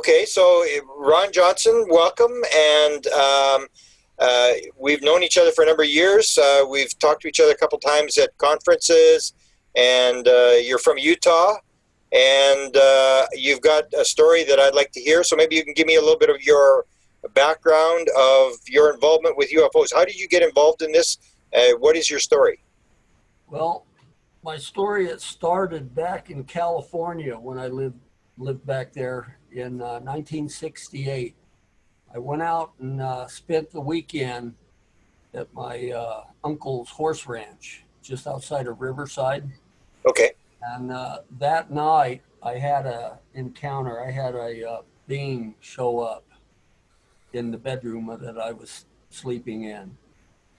Okay, so Ron Johnson, welcome, and we've known each other for a number of years. We've talked to each other a couple times at conferences, and you're from Utah, and you've got a story that I'd like to hear, so maybe you can give me a little bit of your background of your involvement with UFOs. How did you get involved in this? What is your story? Well, my story, it started back in California when I lived back there in 1968. I went out and spent the weekend at my uncle's horse ranch just outside of Riverside. Okay. And that night I had an encounter. I had a being show up in the bedroom that I was sleeping in.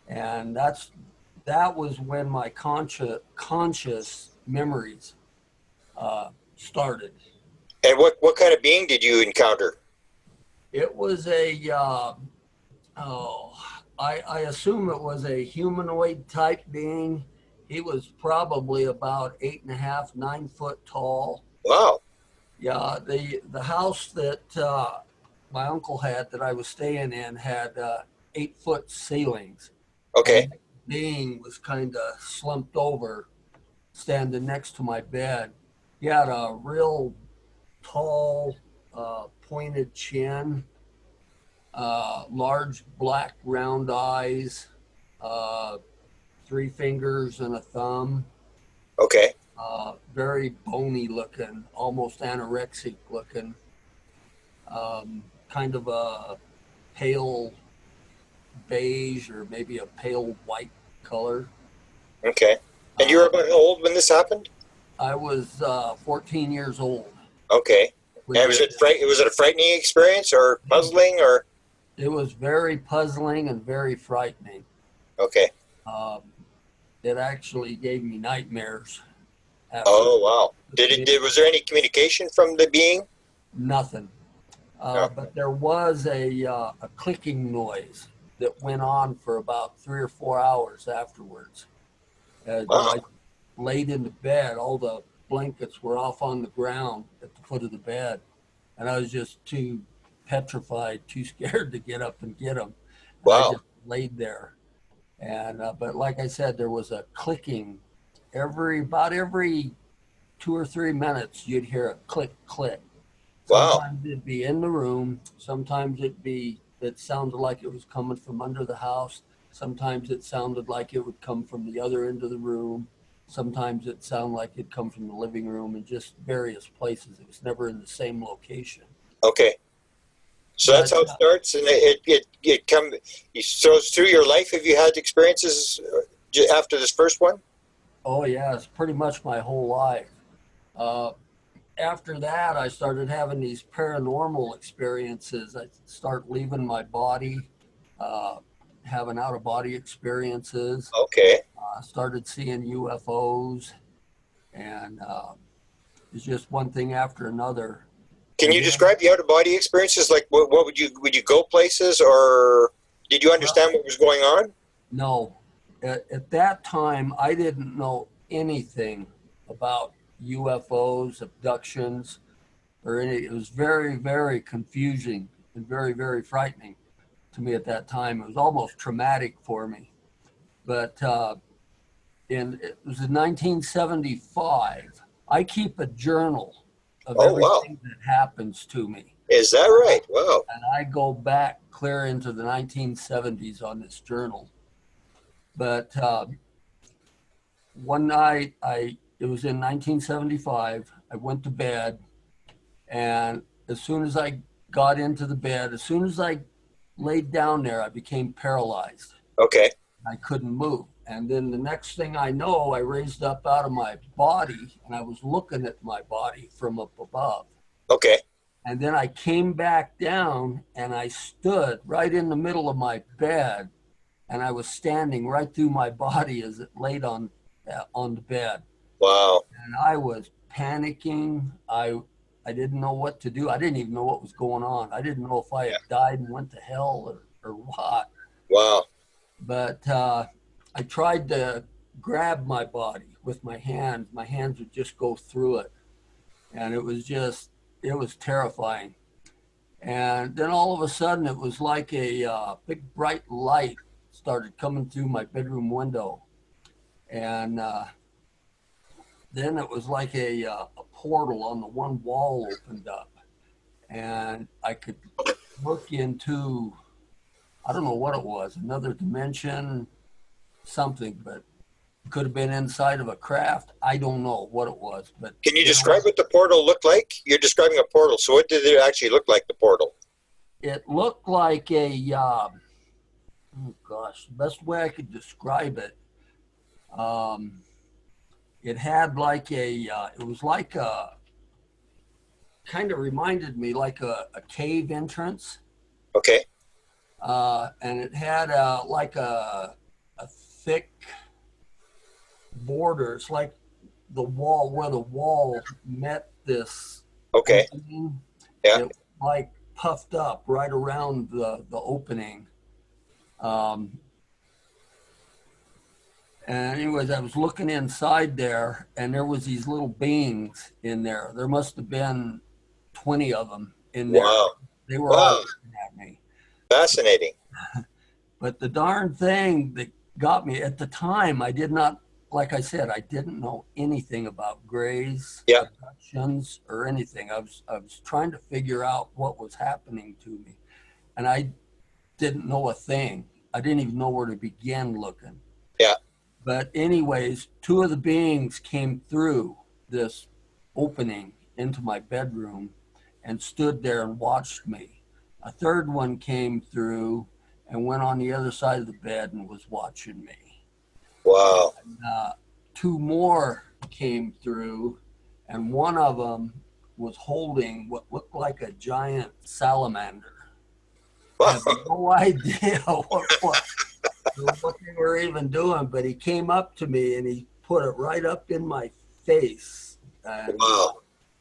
And that was when my conscious memories started. And what kind of being did you encounter? It was I assume it was a humanoid-type being. He was probably about 8.5, 9 foot tall. Wow. Yeah, the house that my uncle had that I was staying in had 8-foot ceilings. Okay. And the being was kind of slumped over, standing next to my bed. He had a real tall, pointed chin, large black round eyes, 3 fingers and a thumb. Okay. Very bony looking, almost anorexic looking, kind of a pale beige or maybe a pale white color. Okay. And you were about how old when this happened? I was 14 years old. Okay. And was it a frightening experience or puzzling or? It was very puzzling and very frightening. Okay. It actually gave me nightmares. Oh, wow. Was there any communication from the being? Nothing. But there was a clicking noise that went on for about 3 or 4 hours afterwards. Wow. I laid in the bed, all the blankets were off on the ground at the foot of the bed, and I was just too petrified, too scared to get up and get them. Wow. I just laid there. And but like I said, there was a clicking about every 2 or 3 minutes. You'd hear a click, click. Sometimes it'd be in the room. Sometimes it sounded like it was coming from under the house. Sometimes it sounded like it would come from the other end of the room. Sometimes it sounded like it'd come from the living room, and just various places. It was never in the same location. Okay. So that's how it starts, and so through your life, have you had experiences after this first one? Oh yeah, it's pretty much my whole life. After that, I started having these paranormal experiences. I start leaving my body, having out-of-body experiences. Okay. I started seeing UFOs, and it's just one thing after another. Can you describe the out-of-body experiences? Like, what would you go places, or did you understand what was going on? No. At that time, I didn't know anything about UFOs, abductions, or any. It was very, very confusing and very, very frightening to me at that time. It was almost traumatic for me. But it was in 1975. I keep a journal of everything that happens to me. Is that right? Wow. And I go back clear into the 1970s on this journal. But one night, it was in 1975, I went to bed, and as soon as I got into the bed, as soon as I laid down there, I became paralyzed. Okay. I couldn't move. And then the next thing I know, I raised up out of my body, and I was looking at my body from up above. Okay. And then I came back down, and I stood right in the middle of my bed, and I was standing right through my body as it laid on the bed. Wow. And I was panicking. I didn't know what to do. I didn't even know what was going on. I didn't know if I had died and went to hell or what. Wow. But I tried to grab my body with my hands. My hands would just go through it. And it was terrifying. And then all of a sudden, it was like a big bright light started coming through my bedroom window. And then it was like a portal on the one wall opened up. And I could look into, I don't know what it was, another dimension, something, but could have been inside of a craft. I don't know what it was. But Can you describe what the portal looked like? You're describing a portal. So what did it actually look like, the portal? It looked like oh gosh, the best way I could describe it, it had like it was like kind of reminded me like a cave entrance. Okay. And it had like a thick border. It's like the wall, where the wall met this Okay. opening. Yeah. It like puffed up right around the opening. And anyways, I was looking inside there, and there was these little beings in there. There must have been 20 of them in there. Wow. They were all looking at me. Fascinating. But the darn thing that got me at the time, I did not, like I said, I didn't know anything about grays, Yeah. abductions, or anything. I was trying to figure out what was happening to me, and I didn't know a thing. I didn't even know where to begin looking. Yeah. But anyways, two of the beings came through this opening into my bedroom and stood there and watched me. A third one came through and went on the other side of the bed and was watching me. Wow. And, two more came through, and one of them was holding what looked like a giant salamander. I have no idea what they were even doing, but he came up to me and he put it right up in my face and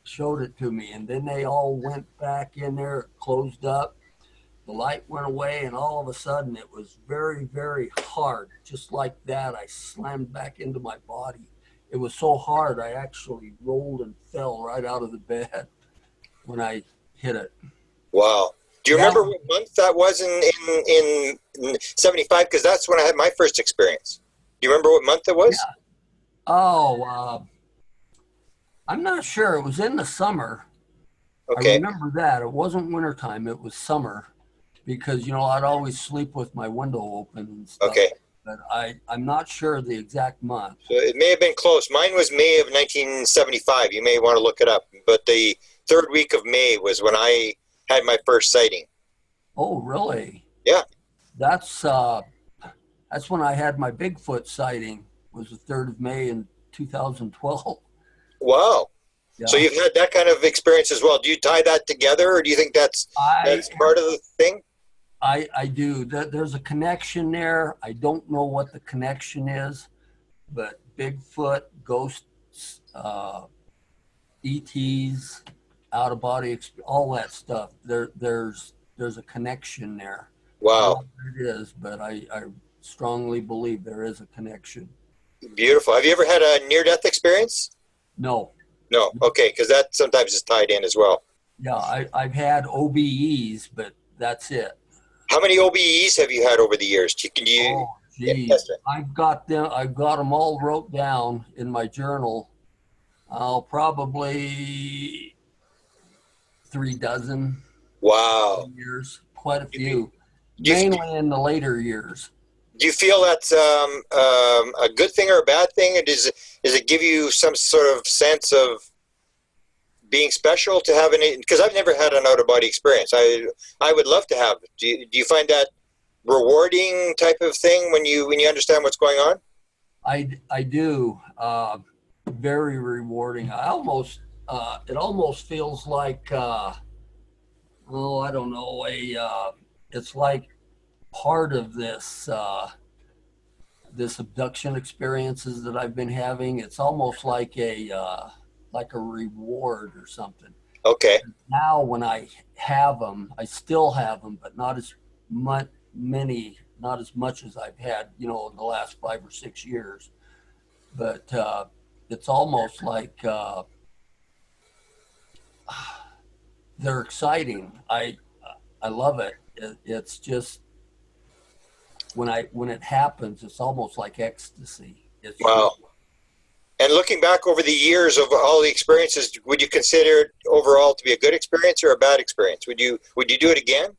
showed it to me. And then they all went back in there, closed up. The light went away, and all of a sudden it was very, very hard. Just like that, I slammed back into my body. It was so hard, I actually rolled and fell right out of the bed when I hit it. Wow. Do you remember what month that was in 75? Because that's when I had my first experience. Do you remember what month it was? Yeah. Oh, I'm not sure. It was in the summer. Okay. I remember that. It wasn't wintertime. It was summer because, you know, I'd always sleep with my window open and stuff. Okay. But I'm not sure the exact month. So it may have been close. Mine was May of 1975. You may want to look it up. But the third week of May was when I had my first sighting. Oh, really? Yeah. That's when I had my Bigfoot sighting. Was the 3rd of May in 2012. Wow. Yeah. So you've had that kind of experience as well. Do you tie that together, or do you think that's part of the thing? I do. There's a connection there. I don't know what the connection is, but Bigfoot, ghosts, ETs, out of body, all that stuff. There's a connection there. Wow. I don't know what it is, but I strongly believe there is a connection. Beautiful. Have you ever had a near-death experience? No. No. Okay, because that sometimes is tied in as well. Yeah, I've had OBEs, but that's it. How many OBEs have you had over the years? Oh, geez. I've got them all wrote down in my journal. Probably 3 dozen. Wow. Years, quite a few. Mainly in the later years. Do you feel that's a good thing or a bad thing? Does it give you some sort of sense of being special to have any? Because I've never had an out-of-body experience. I would love to have. Do you find that rewarding type of thing when you understand what's going on? I do. Very rewarding. It almost feels like I don't know, it's like part of this abduction experiences that I've been having. It's almost like a reward or something. Okay. Now when I have them, I still have them, but not as much as I've had, in the last 5 or 6 years. But it's almost like they're exciting. I love it. It's just when it happens, it's almost like ecstasy. It's Wow. And looking back over the years of all the experiences, would you consider it overall to be a good experience or a bad experience? Would you do it again?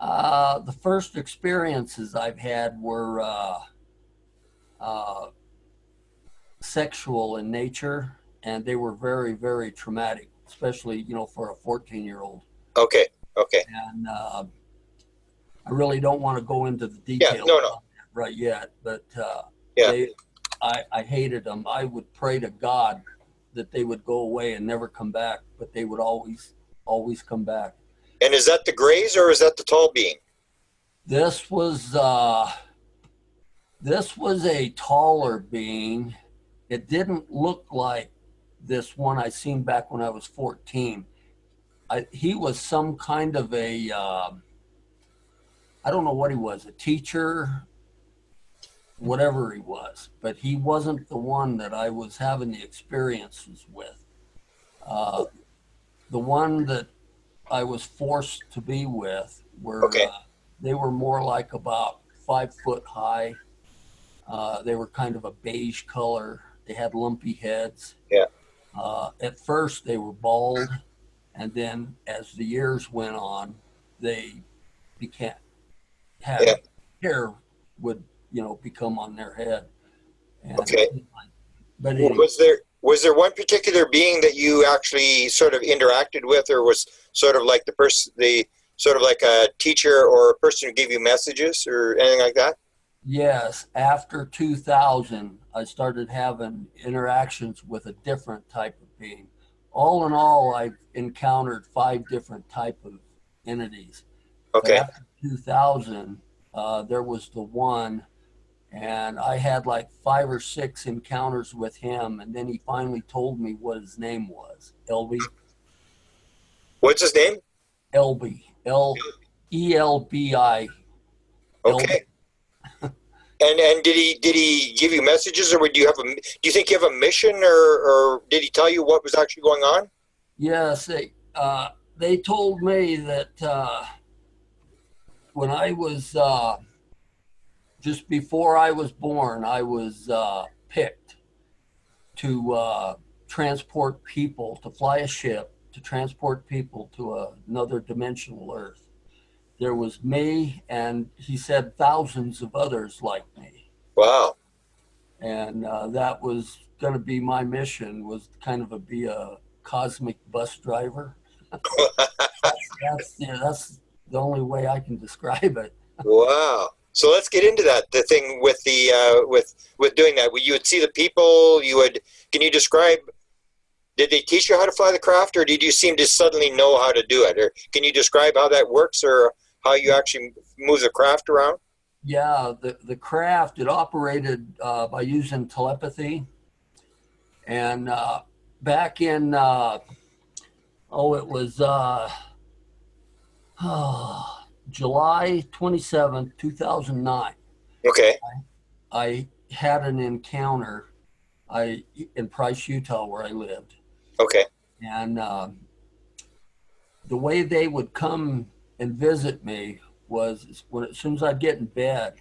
the first experiences I've had were uh, sexual in nature, and they were very, very traumatic, especially for a 14-year-old. Okay. Okay. And I really don't want to go into the Yeah. details No. on No. that right yet, but Yeah. they, I hated them. I would pray to God that they would go away and never come back, but they would always come back. And is that the grays or is that the tall being? This was a taller being. It didn't look like this one I seen back when I was 14. He was some kind of a I don't know what he was, a teacher, whatever he was, but he wasn't the one that I was having the experiences with. The one that I was forced to be with were Okay. they were more like about 5 foot high. They were kind of a beige color. They had lumpy heads. Yeah. At first, they were bald, and then as the years went on, they became had Yeah. hair would become on their head. And, Okay. but anyway, Was there one particular being that you actually sort of interacted with, or was sort of like sort of like a teacher or a person who gave you messages or anything like that? yes, after 2000, I started having interactions with a different type of being. All in all, I've encountered 5 different type of entities. But Okay. after 2000, there was the one, and I had like 5 or 6 encounters with him, and then he finally told me what his name was. Elby. What's his name? Elby. Elbi. Okay. And did he give you messages, or do you think you have a mission, or did he tell you what was actually going on? Yes, they told me that when I was just before I was born, I was picked to transport people, to fly a ship, to transport people to another dimensional Earth. There was me, and he said thousands of others like me. Wow. And that was going to be my mission, was kind of be a cosmic bus driver. That's the only way I can describe it. Wow. So let's get into that. The thing with the with doing that, you would see the people. Can you describe? Did they teach you how to fly the craft, or did you seem to suddenly know how to do it? Or can you describe how that works, or how you actually move the craft around? Yeah, the craft, it operated by using telepathy. And back in, it was July 27th, 2009. Okay. I had an encounter in Price, Utah, where I lived. Okay. And the way they would come and visit me was as soon as I'd get in bed,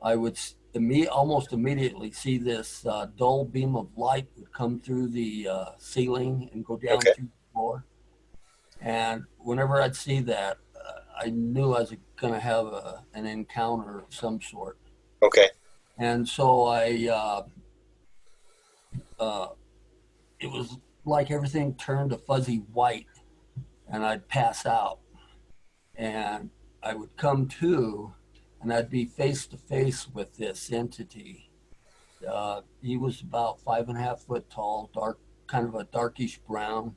I would almost immediately see this dull beam of light would come through the ceiling and go down Okay. to the floor. And whenever I'd see that, I knew I was going to have an encounter of some sort. Okay. And so it was like everything turned to fuzzy white, and I'd pass out. And I would come to, and I'd be face to face with this entity. He was about 5.5 foot tall, dark, kind of a darkish brown,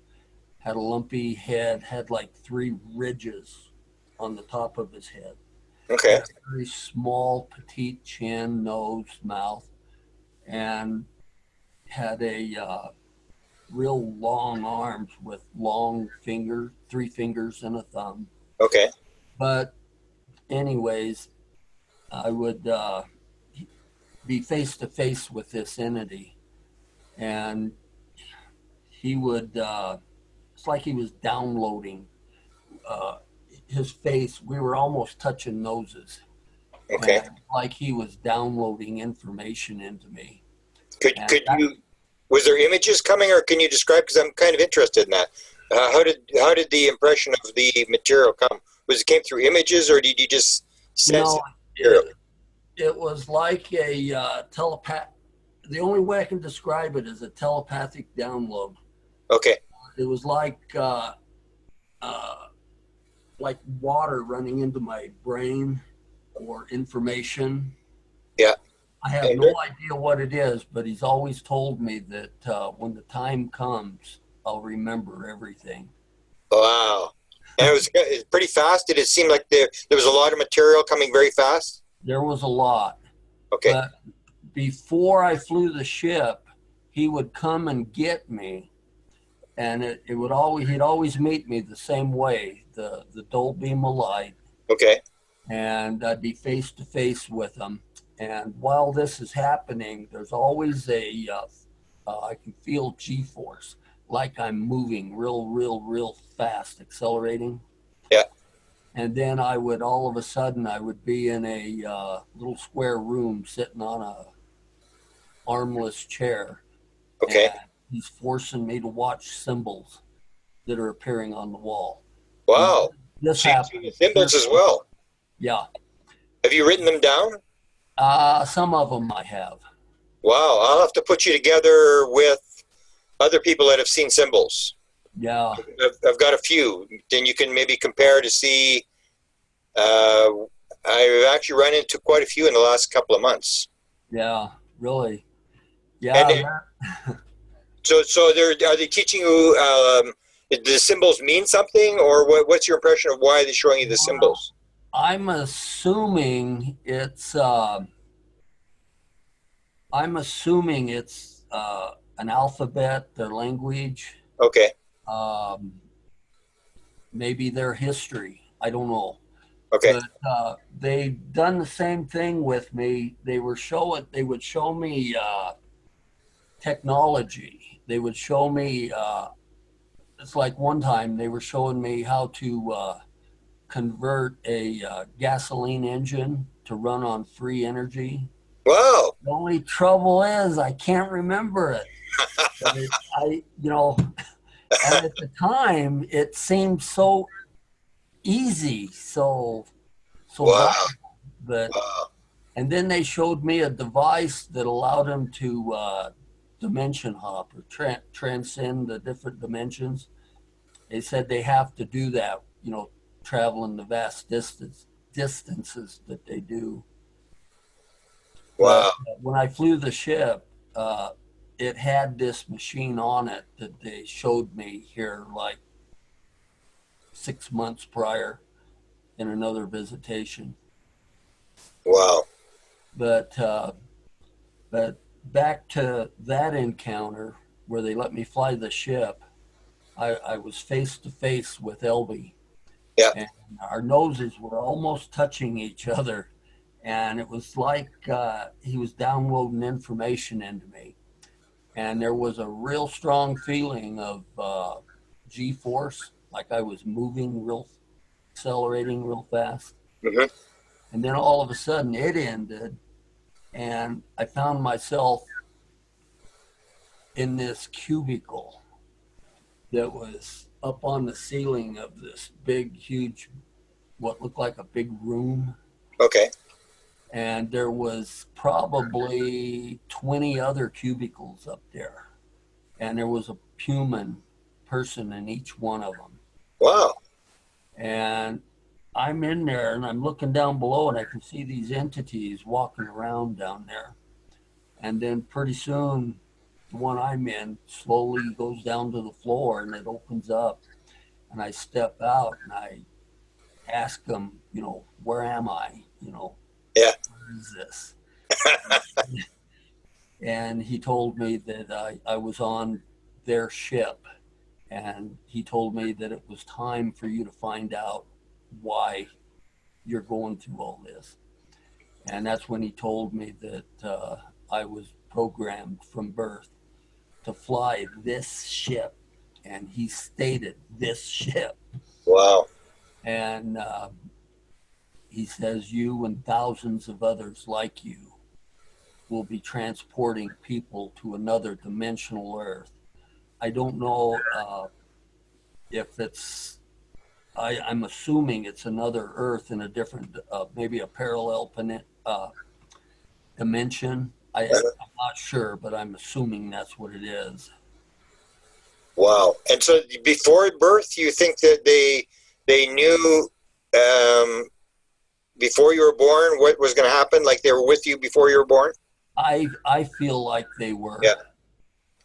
had a lumpy head, had like 3 ridges on the top of his head. Okay. Had a very small, petite chin, nose, mouth, and had a real long arms with long fingers, 3 fingers and a thumb. Okay. But anyways, I would be face to face with this entity, and he would, it's like he was downloading. his face, we were almost touching noses. Okay. And like he was downloading information into me. Could you, was there images coming, or can you describe, because I'm kind of interested in that. How did the impression of the material come? Was it came through images, or did you just sense it was like a telepath. The only way I can describe it is a telepathic download. Okay. It was like water running into my brain, or information. Yeah. I have no idea what it is, but he's always told me that when the time comes, I'll remember everything. Wow. And it was pretty fast. Did it seem like there was a lot of material coming very fast? There was a lot. Okay. But before I flew the ship, he would come and get me, and he'd always meet me the same way, the dull beam of light. Okay. And I'd be face to face with him. And while this is happening, there's always I can feel G-force, like I'm moving real fast, accelerating. Yeah. And then all of a sudden, I would be in a little square room sitting on a armless chair. Okay. And he's forcing me to watch symbols that are appearing on the wall. Wow. This so happened. Symbols as well. Yeah. Have you written them down? Some of them I have. Wow. I'll have to put you together with other people that have seen symbols. Yeah. I've got a few. Then you can maybe compare to see. I've actually run into quite a few in the last couple of months. Yeah, really. Yeah. So are they teaching you, the symbols mean something, or what's your impression of why they're showing you the symbols? I'm assuming it's an alphabet, their language. Okay. Maybe their history. I don't know. Okay. But they've done the same thing with me. They would show me technology. They would show me. It's like one time they were showing me how to convert a gasoline engine to run on free energy. Wow. The only trouble is I can't remember it. And at the time it seemed so easy, so wow. But wow. And then they showed me a device that allowed them to dimension hop or transcend the different dimensions. They said they have to do that, traveling the vast distances that they do. Wow. But when I flew the ship, it had this machine on it that they showed me here like 6 months prior in another visitation. Wow. But back to that encounter where they let me fly the ship, I was face to face with Elby. Yeah. And our noses were almost touching each other. And it was like he was downloading information into me. And there was a real strong feeling of G-force, like I was moving accelerating real fast. Mm-hmm. And then all of a sudden it ended. And I found myself in this cubicle that was up on the ceiling of this big, huge, what looked like a big room. Okay. And there was probably 20 other cubicles up there. And there was a human person in each one of them. Wow. And I'm in there and I'm looking down below and I can see these entities walking around down there. And then pretty soon, the one I'm in slowly goes down to the floor and it opens up. And I step out and I ask them, where am I? Yeah. Where is this? And he told me that I was on their ship. And he told me that it was time for you to find out why you're going through all this. And that's when he told me that I was programmed from birth to fly this ship. And he stated this ship. Wow. And he says, you and thousands of others like you will be transporting people to another dimensional Earth. I don't know if it's, I'm assuming it's another Earth in a different, maybe a parallel dimension. I'm not sure, but I'm assuming that's what it is. Wow. And so before birth, you think that they knew before you were born what was going to happen? Like they were with you before you were born? I feel like they were. Yeah.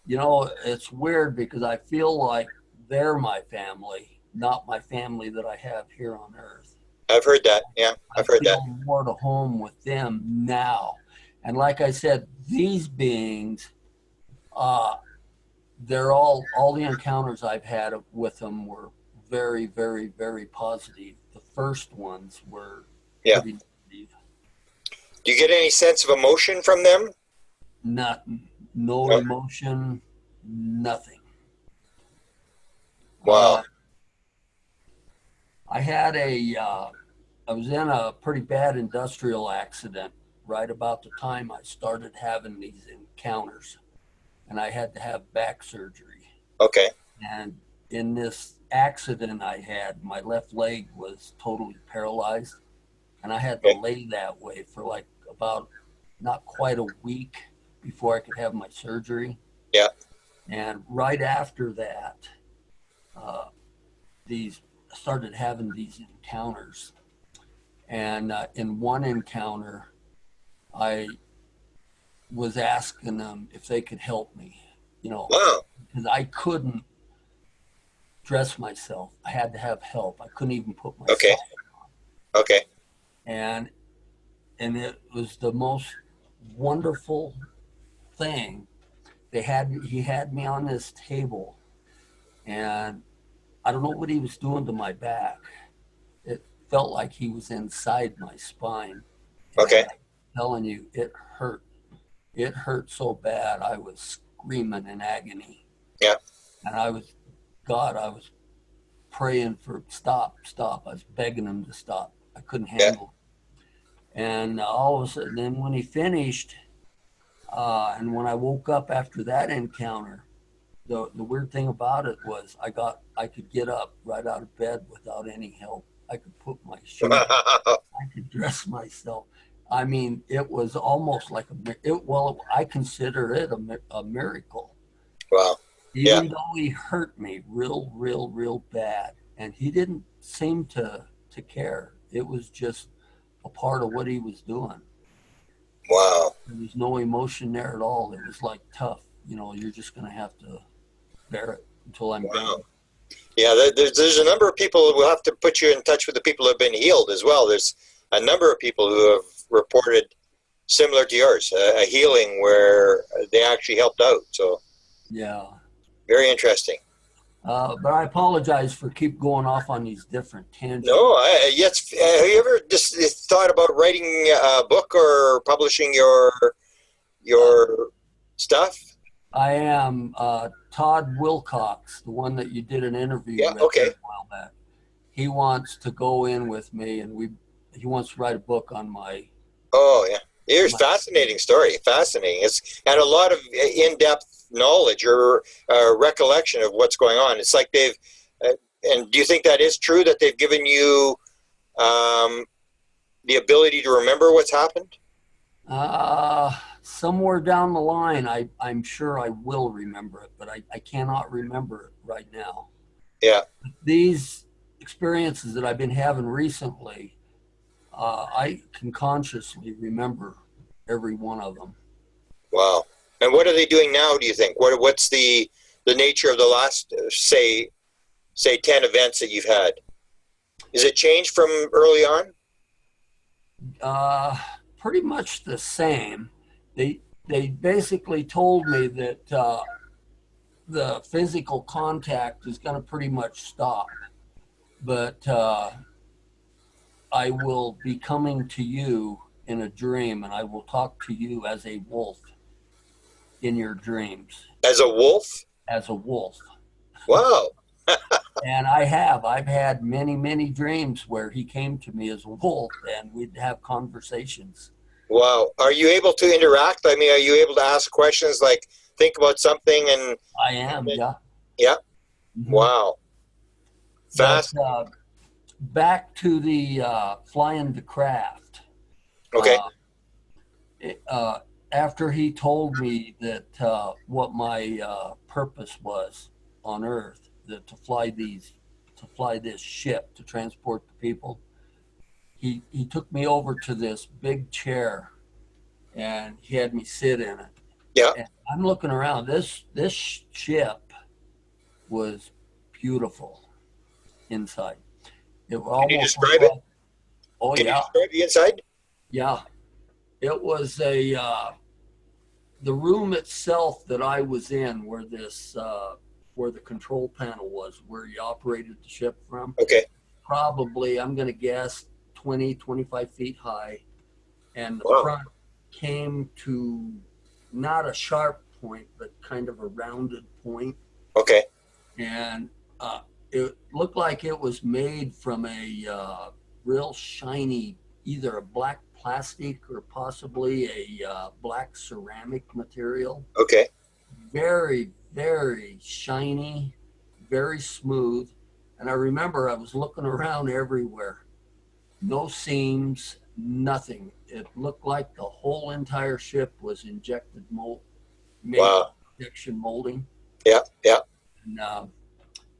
You know, it's weird because I feel like they're my family, not my family that I have here on Earth. I've heard that. Yeah, I've heard that. I feel more to home with them now. And like I said, these beings, they're all the encounters I've had with them were very, very, very positive. The first ones were pretty negative. Do you get any sense of emotion from them? Nothing. No emotion, nothing. Wow. I had I was in a pretty bad industrial accident right about the time I started having these encounters, and I had to have back surgery. Okay. And in this accident I had, my left leg was totally paralyzed, and I had to lay that way for like about not quite a week before I could have my surgery. Yeah. And right after that, these started having these encounters. And in one encounter, I was asking them if they could help me, you know, because I couldn't dress myself. I had to have help. I couldn't even put my Okay. on. Okay. And it was the most wonderful thing. He had me on this table, and I don't know what he was doing to my back. It felt like he was inside my spine. Okay. And I'm telling you, it hurt. It hurt so bad. I was screaming in agony. Yeah. And I was praying for stop. I was begging him to stop. I couldn't handle it. And all of a sudden, then when he finished, and when I woke up after that encounter, the weird thing about it was I could get up right out of bed without any help. I could put my shoes on. I could dress myself. I mean, it was almost like I consider it a miracle. Wow. Even though he hurt me real bad, and he didn't seem to care. It was just a part of what he was doing. Wow. There was no emotion there at all. It was like tough. You know, you're just going to have to bear it until I'm done. Yeah, there's a number of people who will have to put you in touch with the people who have been healed as well. There's a number of people who have reported similar to yours, a healing where they actually helped out. So, yeah, very interesting. But I apologize for keep going off on these different tangents. No, yes. Have you ever just thought about writing a book or publishing your stuff? I am Todd Wilcox, the one that you did an interview with a while back. He wants to go in with me, and he wants to write a book on my. Oh yeah, it's a fascinating story. Fascinating. It's and a lot of in-depth knowledge or recollection of what's going on. It's like they've. And do you think that is true that they've given you the ability to remember what's happened? Somewhere down the line, I'm sure I will remember it, but I cannot remember it right now. Yeah. These experiences that I've been having recently, I can consciously remember every one of them. Wow. And what are they doing now, do you think? What's the nature of the last, say 10 events that you've had? Is it changed from early on? Pretty much the same. They basically told me that the physical contact is going to pretty much stop, but I will be coming to you in a dream, and I will talk to you as a wolf in your dreams. As a wolf? As a wolf. Wow. And I've had many, many dreams where he came to me as a wolf and we'd have conversations. Wow. Are you able to interact? I mean, are you able to ask questions like think about something and I am, yeah. yeah. Hmm. Wow. But Fast. back to the flying the craft. Okay. Uh, after he told me that what my purpose was on Earth, that to fly this ship to transport the people, he took me over to this big chair and he had me sit in it. Yeah. And I'm looking around. This ship was beautiful inside. It Can you almost looked describe it? like, oh Can you yeah, describe the inside? yeah. It was a the room itself that I was in, where the control panel was, where you operated the ship from. Okay. Probably, I'm going to guess 20, 25 feet high, and the Wow. front came to not a sharp point, but kind of a rounded point, Okay. and it looked like it was made from a real shiny, either a black plastic or possibly a black ceramic material. Okay. Very, very shiny, very smooth. And I remember I was looking around everywhere. No seams, nothing. It looked like the whole entire ship was injected mold, made Wow. injection molding. Yeah. Yeah. And,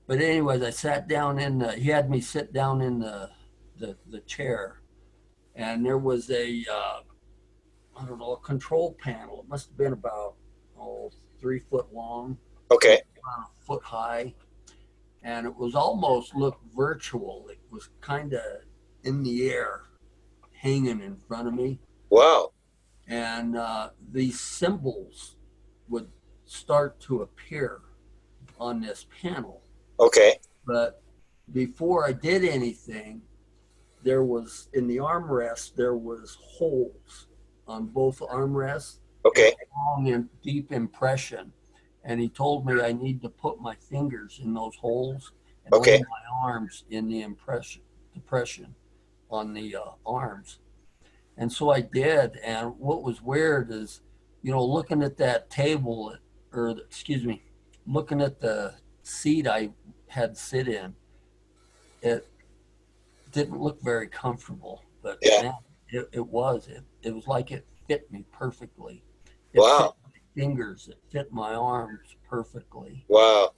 but anyways, I sat down he had me sit down in the chair, and there was I don't know, a control panel. It must have been about, 3 foot long, Okay. around a foot high, and it was almost looked virtual. It was kind of in the air, hanging in front of me, Wow. and these symbols would start to appear on this panel. Okay. But before I did anything, there was in the armrest there was holes on both armrests and Okay. a long and deep impression. And he told me I need to put my fingers in those holes and lay Okay. my arms in the depression on the arms. And so I did. And what was weird is, looking at that table, or excuse me, looking at the seat I had sit in, it didn't look very comfortable, but Yeah. man, it was like it fit me perfectly. It fit Wow. my fingers, it fit my arms perfectly. Wow.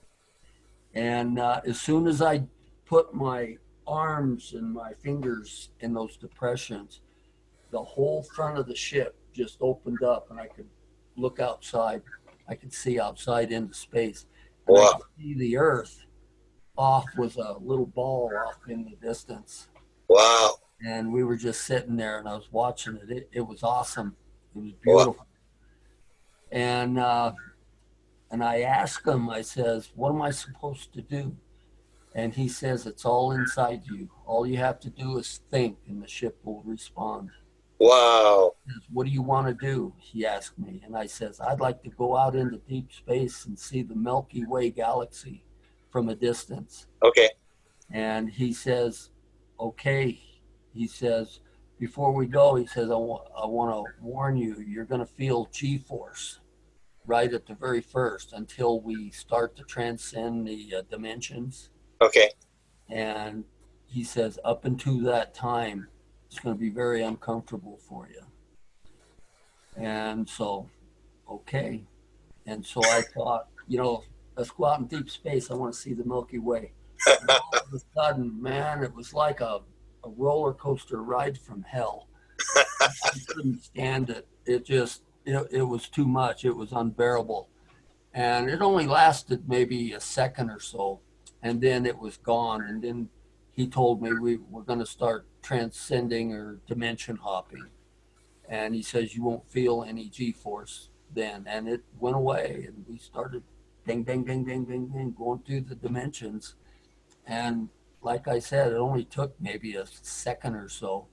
And as soon as I put my arms and my fingers in those depressions, the whole front of the ship just opened up, and I could look outside. I could see outside into space, and I Wow. could see the Earth off, was a little ball off in the distance. Wow. And we were just sitting there and I was watching it. It was awesome. It was Wow. beautiful. And I asked him, I says, what am I supposed to do? And he says, it's all inside you. All you have to do is think and the ship will respond. Wow. He says, what do you want to do? He asked me. And I says, I'd like to go out into deep space and see the Milky Way galaxy from a distance. Okay. And he says, okay. He says, before we go, he says, I want to warn you, you're going to feel G-force right at the very first until we start to transcend the dimensions. Okay. And he says, up until that time, it's going to be very uncomfortable for you. And so, okay. And so I thought, let's go out in deep space. I want to see the Milky Way. And all of a sudden, man, it was like a roller coaster ride from hell. I couldn't stand it. It was too much. It was unbearable. And it only lasted maybe a second or so. And then it was gone. And then he told me we were going to start transcending or dimension hopping. And he says, you won't feel any G-force then. And it went away. And we started ding, ding, ding, ding, ding, ding, going through the dimensions. And like I said, it only took maybe a second or so.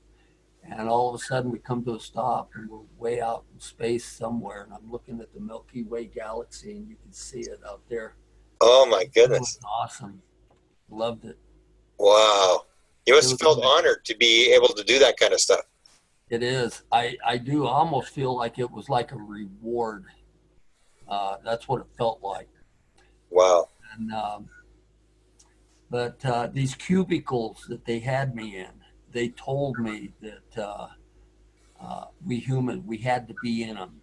And all of a sudden we come to a stop and we're way out in space somewhere. And I'm looking at the Milky Way galaxy and you can see it out there. Oh my It was goodness. awesome. Loved it. Wow. You must It have felt was, honored to be able to do that kind of stuff. it is. I do almost feel like it was like a reward. That's what it felt like. Wow. And but these cubicles that they had me in, they told me that we humans, we had to be in them,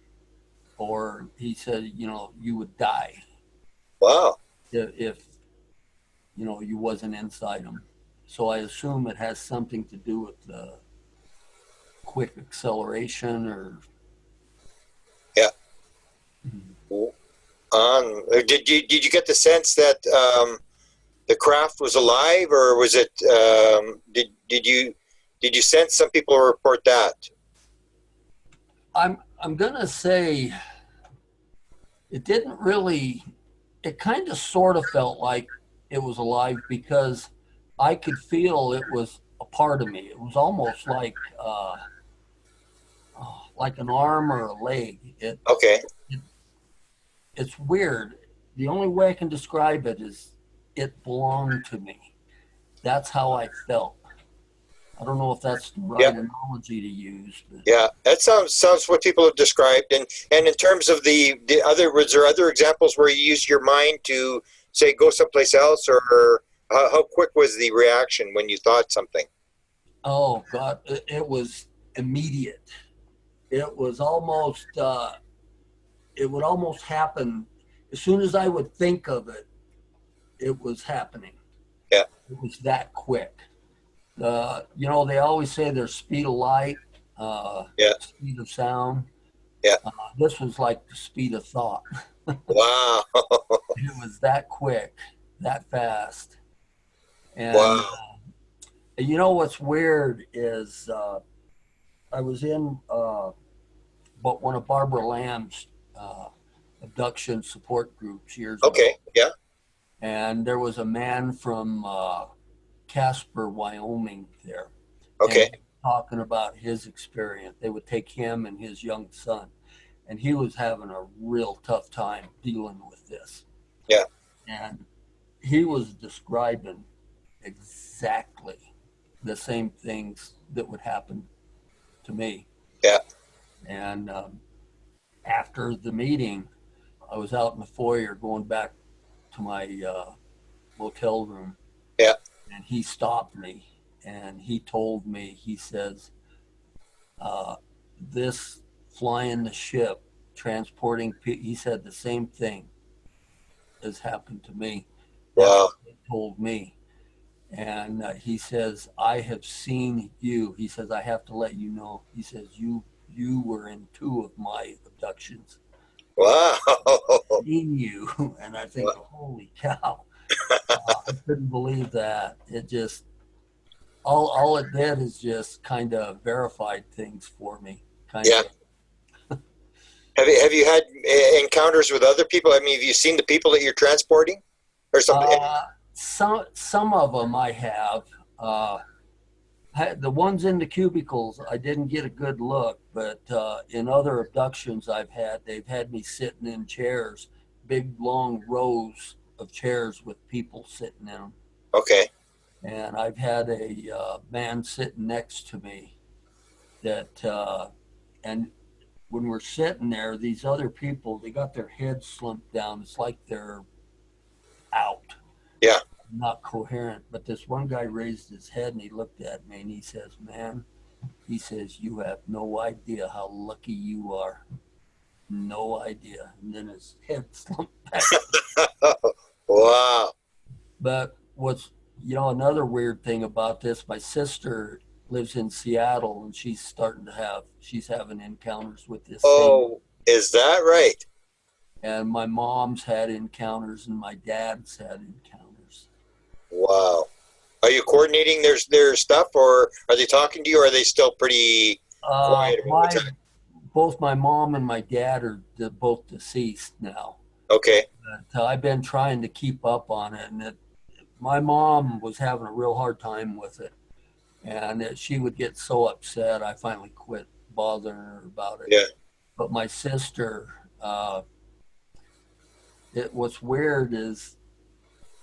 or he said, you know, you would die Wow. if you know you wasn't inside them. So I assume it has something to do with the quick acceleration, or Yeah. Did you get the sense that the craft was alive, or was it? Did you sense some people report that? I'm gonna say it didn't really. It kind of sort of felt like it was alive because I could feel it was a part of me. It was almost like an arm or a leg. Okay. It it's weird. The only way I can describe it is it belonged to me. That's how I felt. I don't know if that's the Yeah. right analogy to use, but Yeah. That sounds what people have described. And in terms of the other, was there other examples where you used your mind to say go someplace else, or how quick was the reaction when you thought something? oh God, it was immediate. It was almost, it would almost happen as soon as I would think of it. It was happening. Yeah. It was that quick. You know, they always say there's speed of light, Yeah. speed of sound. Yeah. This was like the speed of thought. Wow. It was that quick, that fast. And Wow. you know what's weird is I was in but one of Barbara Lamb's abduction support groups years Okay. ago, Yeah. and there was a man from Casper, Wyoming there, and Okay. talking about his experience. They would take him and his young son, and he was having a real tough time dealing with this. Yeah. And he was describing exactly the same things that would happen to me. Yeah. And after the meeting, I was out in the foyer going back to my motel room, Yeah. and he stopped me and he told me, he says, this flying the ship, transporting people, he said the same thing has happened to me. That's Wow. what he told me. And he says, I have seen you. He says, I have to let you know. He says, you were in two of my abductions. Wow. Seen you. And I think, holy cow. I couldn't believe that. It just, all it did is just kind of verified things for me. Kind Yeah. of. Have you had encounters with other people? I mean, have you seen the people that you're transporting, or something? Some of them I have. The ones in the cubicles, I didn't get a good look, but in other abductions I've had, they've had me sitting in chairs, big long rows of chairs with people sitting in them. Okay. And I've had a man sitting next to me that, and when we're sitting there, these other people, they got their heads slumped down. It's like they're out, Yeah. not coherent. But this one guy raised his head and he looked at me and he says, man, he says, you have no idea how lucky you are. No idea. And then his head slumped back. Wow. But what's, you know, another weird thing about this, my sister lives in Seattle and she's having encounters with this thing. Oh, is that right? And my mom's had encounters and my dad's had encounters. Wow. Are you coordinating their stuff, or are they talking to you, or are they still pretty quiet all the time? Both my mom and my dad are both deceased now. Okay. But I've been trying to keep up on it, and my mom was having a real hard time with it, and she would get so upset. I finally quit bothering her about it. Yeah. But my sister, what's weird is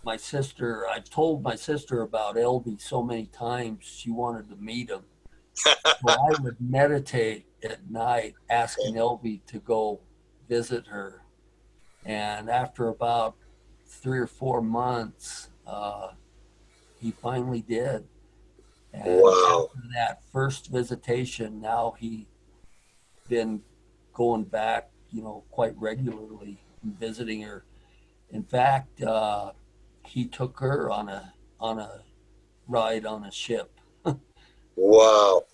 my sister, I've told my sister about Elby so many times, she wanted to meet him. So I would meditate at night asking Elby to go visit her. And after about 3 or 4 months, he finally did. And Wow. after that first visitation, now he's been going back, quite regularly and visiting her. In fact, he took her on a ride on a ship. Wow.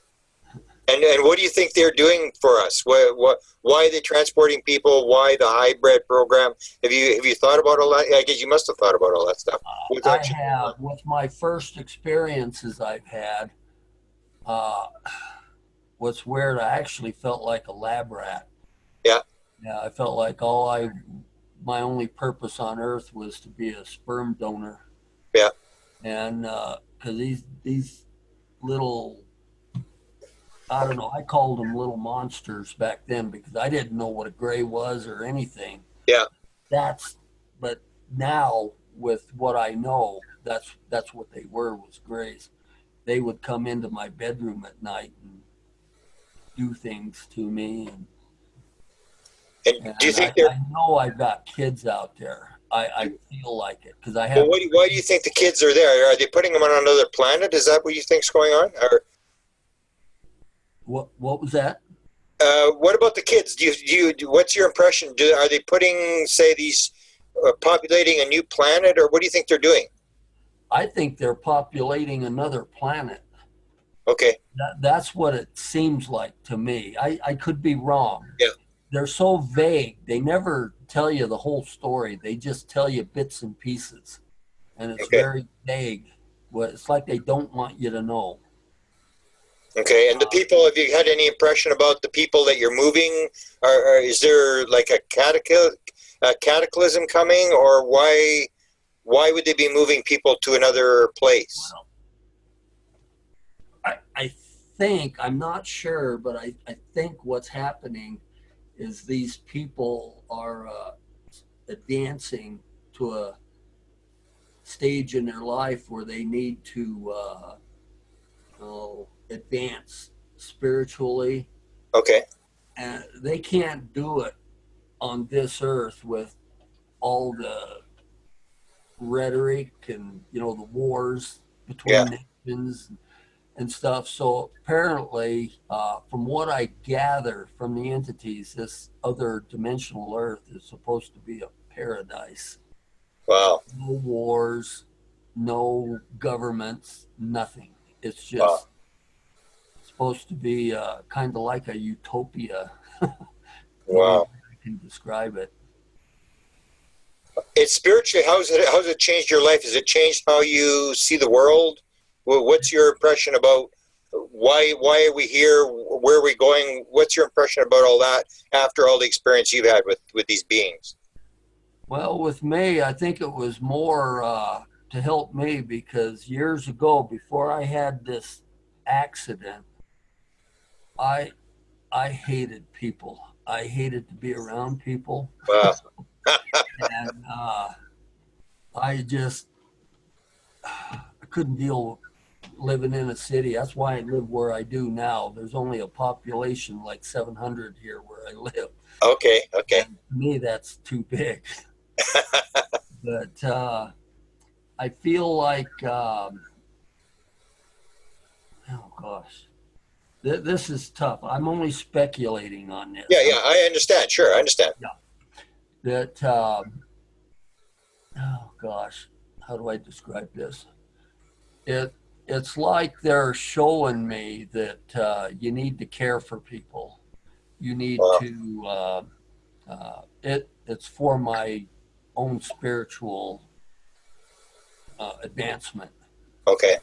And what do you think they're doing for us? Why are they transporting people? Why the hybrid program? Have you thought about all that? I guess you must have thought about all that stuff. I have, with my first experiences I've had, uh, what's weird, I actually felt like a lab rat. Yeah. Yeah, I felt like my only purpose on Earth was to be a sperm donor. Yeah. And because these little, I don't know, I called them little monsters back then because I didn't know what a gray was or anything. Yeah. But now with what I know, that's what they were, was grays. They would come into my bedroom at night and do things to me. And do you think I know I've got kids out there. I feel like it because I have. Well, why do you think the kids are there? Are they putting them on another planet? Is that what you think's going on? Or what was that? what about the kids? What's your impression? Are they putting, say, these populating a new planet, or what do you think they're doing? I think they're populating another planet. Okay. That's what it seems like to me. I could be wrong. Yeah. They're so vague. They never tell you the whole story. They just tell you bits and pieces. And it's very vague. It's like they don't want you to know. Okay. And the people, have you had any impression about the people that you're moving? Or is there like a cataclysm coming? Or why would they be moving people to another place? Well, I think, I'm not sure, but I think what's happening is these people are advancing to a stage in their life where they need to advance spiritually. Okay. And they can't do it on this earth with all the rhetoric and the wars between nations and stuff. So apparently, from what I gather from the entities, this other dimensional Earth is supposed to be a paradise. Wow. No wars, no governments, nothing. It's just supposed to be kind of like a utopia. Wow. I can describe it. It's spiritually, how's it changed your life? Has it changed how you see the world? Well, what's your impression about why are we here? Where are we going? What's your impression about all that after all the experience you've had with these beings? Well, with me, I think it was more to help me because years ago, before I had this accident, I hated people. I hated to be around people. Wow. And I couldn't deal living in a city. That's why I live where I do now. There's only a population like 700 here where I live. Okay. And to me, that's too big. But I feel like, oh gosh, this is tough. I'm only speculating on this. Yeah, I understand. Sure, I understand. Yeah. That, oh gosh, how do I describe this? It's like they're showing me that you need to care for people. You need to, it's for my own spiritual advancement. Okay.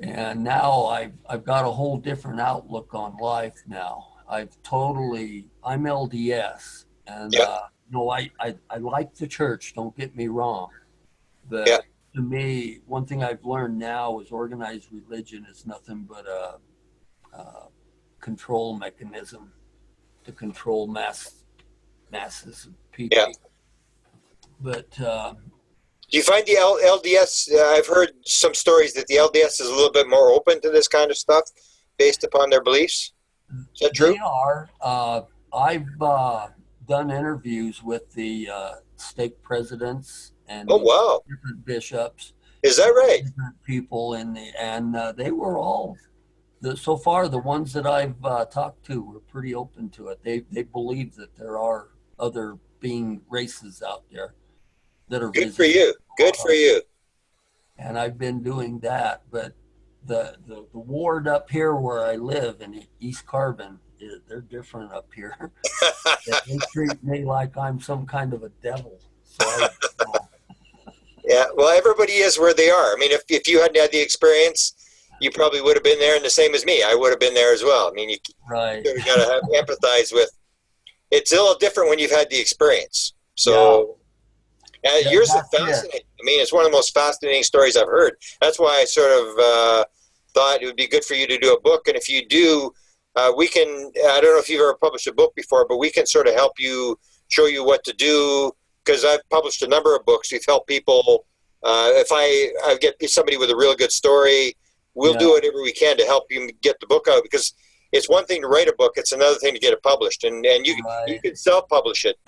And now I've got a whole different outlook on life now. I'm LDS, and I like the church. Don't get me wrong, but to me, one thing I've learned now is organized religion is nothing but a control mechanism to control masses of people. But Do you find the LDS? I've heard some stories that the LDS is a little bit more open to this kind of stuff based upon their beliefs. Is that true? they are. I've done interviews with the stake presidents Oh, and wow. different bishops, Is that right? different people and they were all so far the ones that I've talked to were pretty open to it. They believe that there are other being races out there that are Good for visiting. you. Good for you. And I've been doing that. But the ward up here where I live in East Carbon, they're different up here. They treat me like I'm some kind of a devil. So Yeah, well, everybody is where they are. I mean, if you hadn't had the experience, you probably would have been there, and the same as me, I would have been there as well. I mean, you right. sort of got to empathize with. It's a little different when you've had the experience. So, yours is fascinating. I mean, it's one of the most fascinating stories I've heard. That's why I sort of thought it would be good for you to do a book. And if you do, we can. I don't know if you've ever published a book before, but we can sort of help you, show you what to do. Because I've published a number of books. We've helped people. If I get somebody with a real good story, we'll do whatever we can to help you get the book out. Because it's one thing to write a book; it's another thing to get it published. And you can self-publish it,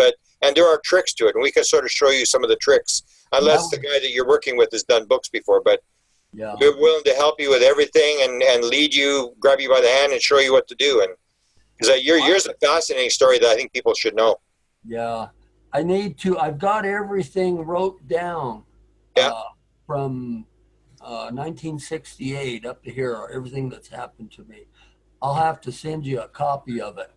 and there are tricks to it, and we can sort of show you some of the tricks. Unless the guy that you're working with has done books before, but we're willing to help you with everything and lead you, grab you by the hand, and show you what to do. And because yours is a fascinating story that I think people should know. Yeah. I need to. I've got everything wrote down from 1968 up to here. Everything that's happened to me. I'll have to send you a copy of it.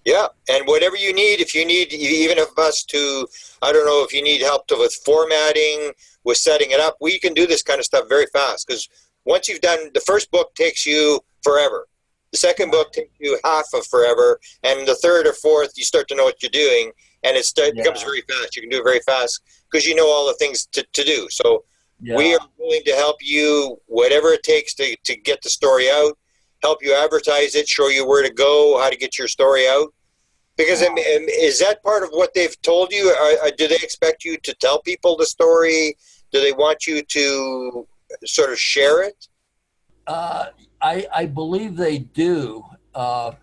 Yeah, and whatever you need, if you need, even of us to, I don't know if you need help with formatting, with setting it up, we can do this kind of stuff very fast. Because once you've done, the first book takes you forever. The second book takes you half of forever, and the third or fourth, you start to know what you're doing. And it becomes very fast. You can do it very fast because you know all the things to do. So we are willing to help you, whatever it takes to get the story out, help you advertise it, show you where to go, how to get your story out. Because is that part of what they've told you? Do they expect you to tell people the story? Do they want you to sort of share it? I believe they do. I've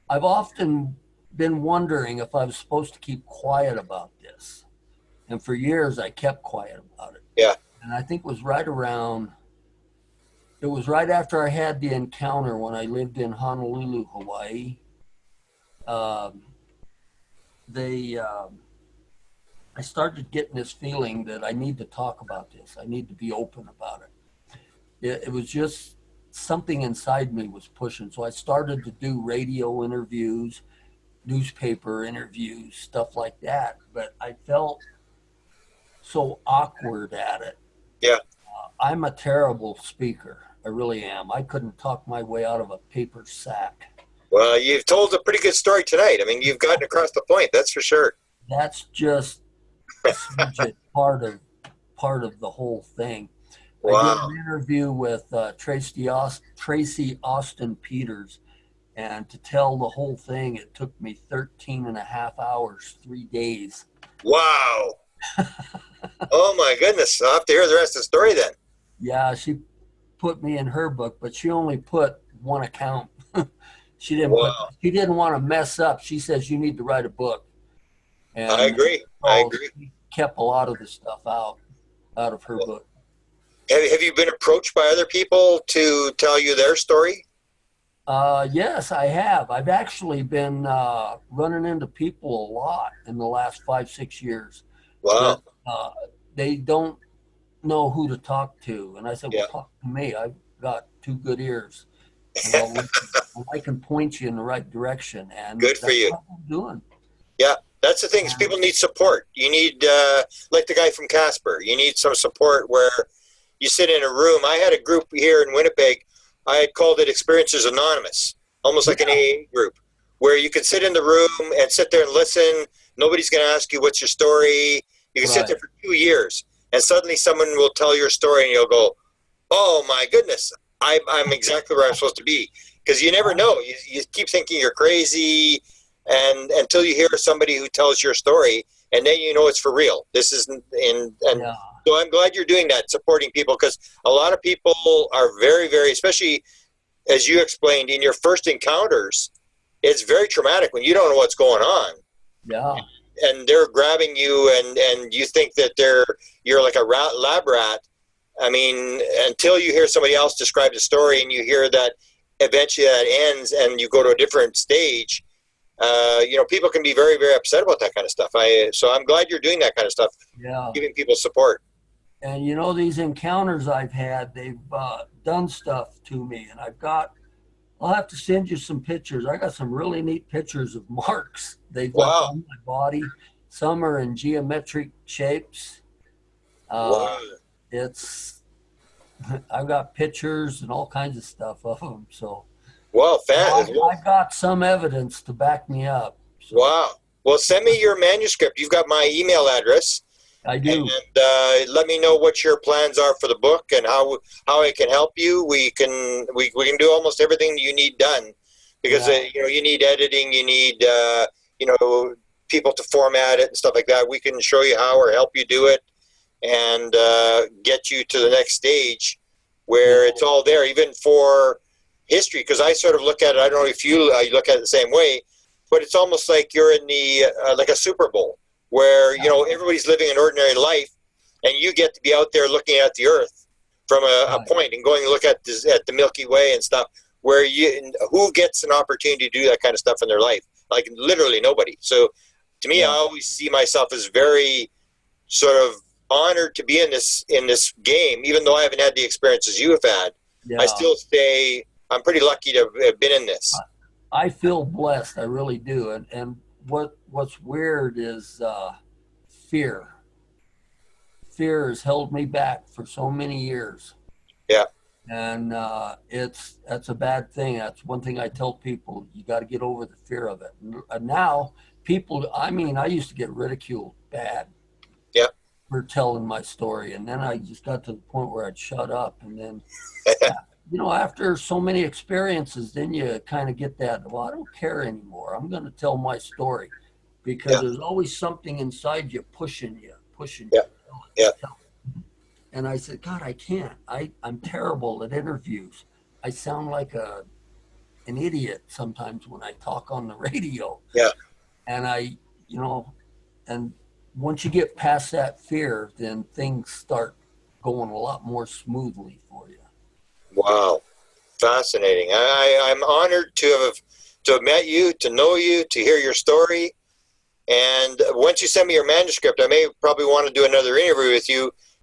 often been wondering if I was supposed to keep quiet about this. And for years I kept quiet about it. Yeah. And I think it was right after I had the encounter when I lived in Honolulu, Hawaii. I started getting this feeling that I need to talk about this. I need to be open about it. It was just something inside me was pushing. So I started to do radio interviews, newspaper interviews, stuff like that. But I felt so awkward at it. Yeah. I'm a terrible speaker. I really am. I couldn't talk my way out of a paper sack. Well, you've told a pretty good story tonight. I mean, you've gotten across the point, that's for sure. That's just part of the whole thing. Wow. I did an interview with Tracy Austin Peters, and to tell the whole thing, it took me 13 and a half hours, 3 days. Wow. Oh, my goodness. I'll have to hear the rest of the story then. Yeah, she put me in her book, but she only put one account. She didn't want to mess up. She says, you need to write a book. And I agree. She kept a lot of the stuff out of her book. Have you been approached by other people to tell you their story? Yes, I have. I've actually been running into people a lot in the last 5-6 years. Wow. That, they don't know who to talk to. And I said, well, talk to me. I've got 2 good ears. And I can point you in the right direction. And good for you. What I'm doing. Yeah, that's the thing. Is people need support. You need, like the guy from Casper, you need some support where you sit in a room. I had a group here in Winnipeg. I had called it Experiencers Anonymous, almost like an AA group, where you can sit in the room and sit there and listen. Nobody's going to ask you, what's your story? You can sit there for 2 years, and suddenly someone will tell your story, and you'll go, oh, my goodness, I'm exactly where I'm supposed to be. Because you never know. You keep thinking you're crazy, and until you hear somebody who tells your story, and then you know it's for real. This isn't and Yeah. so I'm glad you're doing that, supporting people, because a lot of people are very, very, especially as you explained in your first encounters, it's very traumatic when you don't know what's going on. Yeah. And they're grabbing you, and you think that you're like a lab rat. I mean, until you hear somebody else describe the story and you hear that eventually that ends and you go to a different stage, people can be very, very upset about that kind of stuff. So I'm glad you're doing that kind of stuff, Yeah. giving people support. And these encounters I've had, they've done stuff to me, and I'll have to send you some pictures. I got some really neat pictures of marks they've left Wow. on my body. Some are in geometric shapes. Wow. I've got pictures and all kinds of stuff of them. So Well, I've got some evidence to back me up. So wow. Well, send me your manuscript. You've got my email address. I do. And let me know what your plans are for the book and how I can help you. We can do almost everything you need done, because you need editing, you need people to format it and stuff like that. We can show you how or help you do it, and get you to the next stage where it's all there, even for history. Because I sort of look at it, I don't know if you look at it the same way, but it's almost like you're in the like a Super Bowl, where everybody's living an ordinary life, and you get to be out there looking at the Earth from a point and going to look at the Milky Way and stuff. Where who gets an opportunity to do that kind of stuff in their life? Like literally nobody. So to me, I always see myself as very sort of honored to be in this game, even though I haven't had the experiences you have had. Yeah. I still say I'm pretty lucky to have been in this. I feel blessed. I really do. And what's weird is fear. Fear has held me back for so many years. Yeah. And that's a bad thing. That's one thing I tell people. You got to get over the fear of it. And now people, I used to get ridiculed bad. Yeah. For telling my story. And then I just got to the point where I'd shut up. And then, after so many experiences, then you kind of get that, well, I don't care anymore. I'm going to tell my story, because there's always something inside you pushing you. Yeah. And I said, God, I can't. I'm terrible at interviews. I sound like an idiot sometimes when I talk on the radio. Yeah. And and once you get past that fear, then things start going a lot more smoothly for you. Wow. Fascinating. I'm honored to have met you, to know you, to hear your story. And once you send me your manuscript, I may probably want to do another interview with you,